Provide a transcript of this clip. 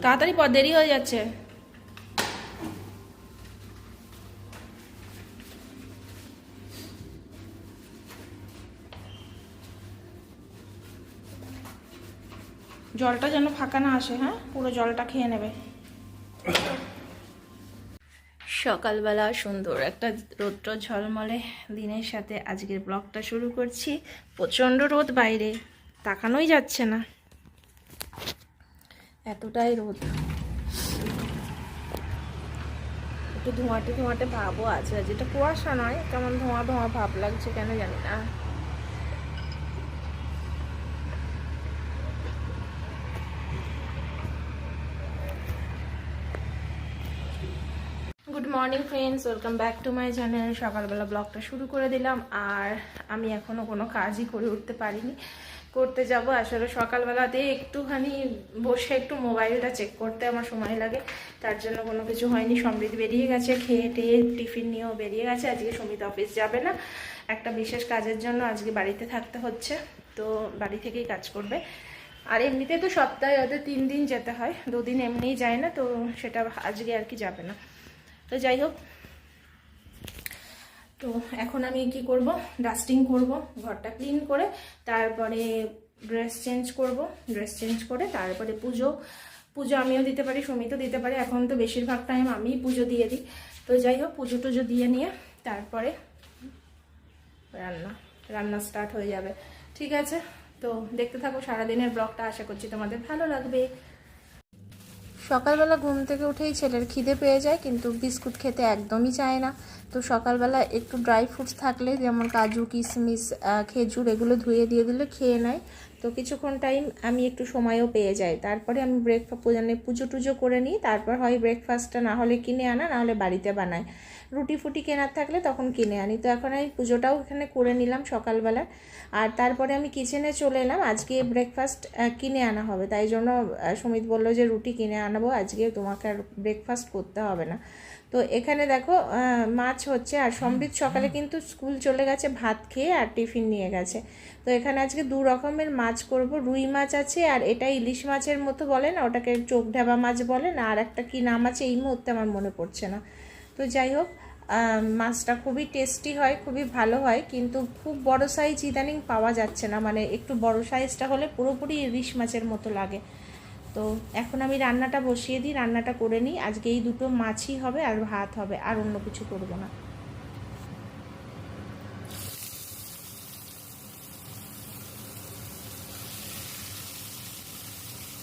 তাড়াতাড়ি পর, দেরি হয়ে যাচ্ছে। জলটা যেন ফাঁকা না আসে, হ্যাঁ, পুরো জলটা খেয়ে নেবে। সকালবেলা সুন্দর একটা রৌদ্র ঝলমলে দিনের সাথে আজকের ব্লগটা শুরু করছি। প্রচণ্ড রোদ বাইরে, তাকানোই যাচ্ছে না, এতটাই রোদ। একটু ধোঁয়াটে ধোঁয়াটে ভাবও আছে, যেটা কুয়াশা নয়, কেমন ধোঁয়া ধোঁয়া ভাব লাগছে কেন জানি না। Good morning friends, welcome back to my channel. সকালবেলা ব্লগটা শুরু করে দিলাম, আর আমি এখনও কোনো কাজই করে উঠতে পারিনি, করতে যাব। আসলে সকালবেলাতে একটুখানি বসে একটু মোবাইলটা চেক করতে আমার সময় লাগে, তার জন্য কোনো কিছু হয়নি। সমৃদ্ধ বেরিয়ে গেছে, খেয়ে টেয়ে টিফিন নিয়েও বেরিয়ে গেছে। আজকে সমৃদ্ধ অফিস যাবে না, একটা বিশেষ কাজের জন্য আজকে বাড়িতে থাকতে হচ্ছে, তো বাড়ি থেকেই কাজ করবে। আর এমনিতে তো সপ্তাহে ওদের 3 দিন যেতে হয়, 2 দিন এমনিই যায় না, তো সেটা আজকে আর কি যাবে না। তো যাই হোক, তো এখন আমি কি করব, ডাস্টিং করব, ঘরটা ক্লিন করে তারপরে ড্রেস চেঞ্জ করব। ড্রেস চেঞ্জ করে তারপরে পুজো আমিও দিতে পারি, সুমিতও দিতে পারি। এখন তো বেশিরভাগ টাইম আমিই পুজো দিয়ে দিই। তো যাই হোক, পুজো টুজো দিয়ে নিয়ে তারপরে রান্না স্টার্ট হয়ে যাবে। ঠিক আছে, তো দেখতে থাকো সারাদিনের ব্লগটা, আশা করছি তোমাদের ভালো লাগবে। সকালবেলা ঘুম থেকে উঠেই ছেলের খিদে পেয়ে যায়, কিন্তু বিস্কুট খেতে একদমই চায় না। তো সকালবেলা একটু ড্রাই ফ্রুটস থাকলে, যেমন কাজু, কিশমিশ, খেজুর, এগুলো ধুয়ে দিয়ে দিলে খেয়ে নেয়। তো কিছুক্ষণ টাইম আমি একটু সময়ও পেয়ে যাই। তারপরে আমি পুজো টুজো করে নিই। তারপর হয় ব্রেকফাস্টটা না হলে কিনে আনা, না হলে বাড়িতে বানাই। রুটি ফুটি কেনার থাকলে তখন কিনে আনি। তো এখন আমি পুজোটাও এখানে করে নিলাম সকালবেলা। আর তারপরে আমি কিচেনে চলে এলাম। আজকে ব্রেকফাস্ট কিনে আনা হবে, তাই জন্য সুমিত বললো যে রুটি কিনে আনাবো, আজকে তোমাকে আর ব্রেকফাস্ট করতে হবে না। তো এখানে দেখো মাছ হচ্ছে। আর সমৃদ্ধ সকালে কিন্তু স্কুল চলে গেছে ভাত খেয়ে, আর টিফিন নিয়ে গেছে। তো এখানে আজকে 2 রকমের মাছ করব। রুই মাছ আছে, আর এটা ইলিশ মাছের মতো বলে না, ওটাকে চোখ ঢাবা মাছ বলে না, আর একটা কী নাম আছে এই মুহূর্তে আমার মনে পড়ছে না। তো যাই হোক, মাছটা খুবই টেস্টি হয়, খুবই ভালো হয়, কিন্তু খুব বড় সাইজ ইদানিং পাওয়া যাচ্ছে না। মানে একটু বড় সাইজটা হলে পুরোপুরি ইলিশ মাছের মতো লাগে। তো এখন আমি রান্নাটা বসিয়ে দিই, রান্নাটা করে নিই। আজকে এই 2টো মাছই হবে, আর ভাত হবে, আর অন্য কিছু করব না।